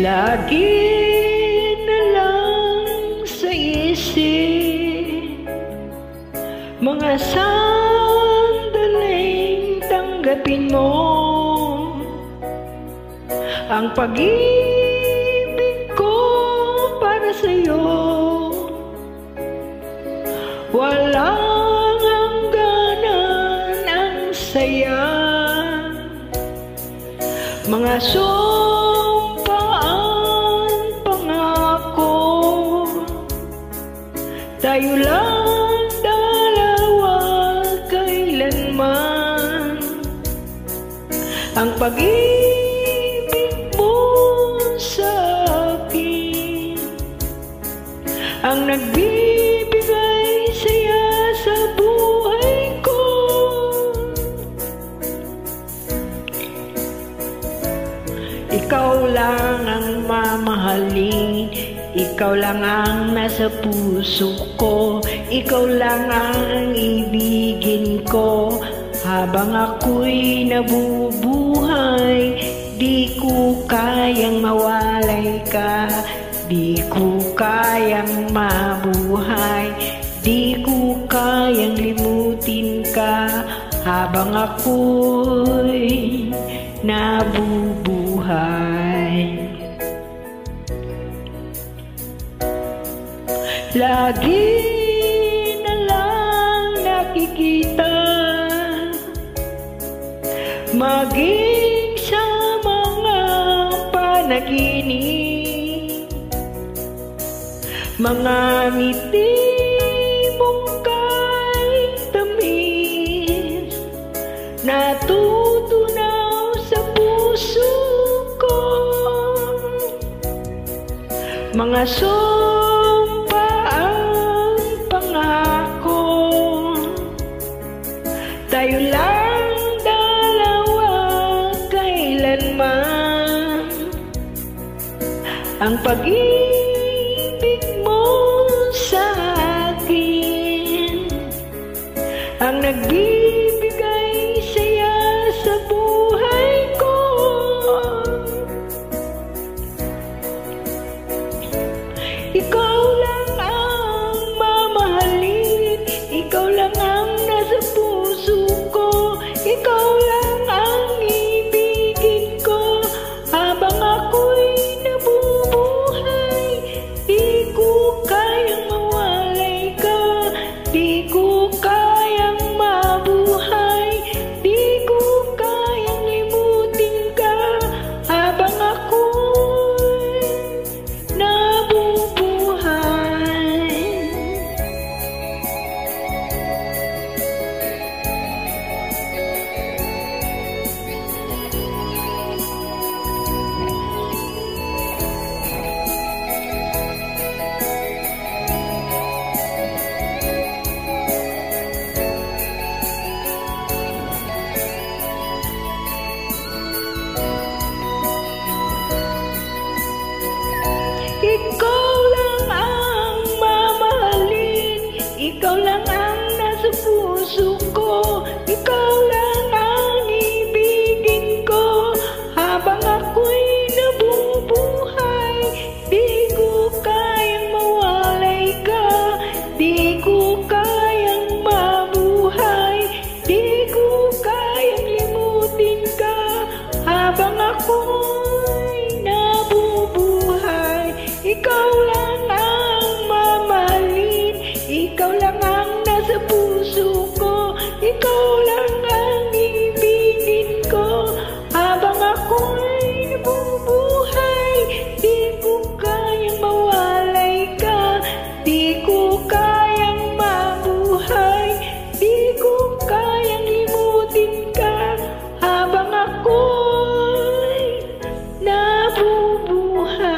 Lagi na lang sa isip mga sandaling tanggapin mo ang pag-ibig ko para sa'yo. Walang hangganan ang saya, mga sumpaan, pangako, tayo lang dalawa kailanman. Ang pag-ibig mo sa akin ang nagbibigay saya sa buhay ko. Ikaw lang ang mamahalin, ikaw lang ang nasa puso ko, ikaw lang ang ibigin ko. Habang ako'y nabubuhay, di ko kayang mawalay ka, di ko kayang mabuhay, di ko kayang limutin ka. Habang ako'y nabubuhay, lagi na lang nakikita, maging sa mga panaginip, mga ngiti mong kahit tamis, natutunaw sa puso ko. Mga sumpaan, pangako, tayo lang dalawa kailanman. Ang pag-ibig mo sa akin ang nagbibigay saya sa buhay ko. Ikaw lang ang mamahalin, ikaw lang ang nasa puso ko, ikaw lang ang ibigin ko. Habang ako'y nabubuhay, di ko kayang mawalay ka, di ko kayang mabuhay, di ko kayang limutin ka. Habang ako'y nabubuhay, ikaw lang ang mamahalin, ikaw lang ang nasa puso ko, ikaw lang ang ibigin ko. Habang ako'y nabubuhay, di ko kayang mawalay ka, di ko kayang mabuhay, di ko kayang limutin ka. Habang ako'y nabubuhay, ikaw lang ang mamahalin, ikaw lang ang nasa puso ko, ikaw lang ang ibigin ko. Habang ako'y nabubuhay, di ko kayang mawalay ka, di ko kayang mabuhay, di ko kayang limutin ka. Habang ako'y nabubuhay.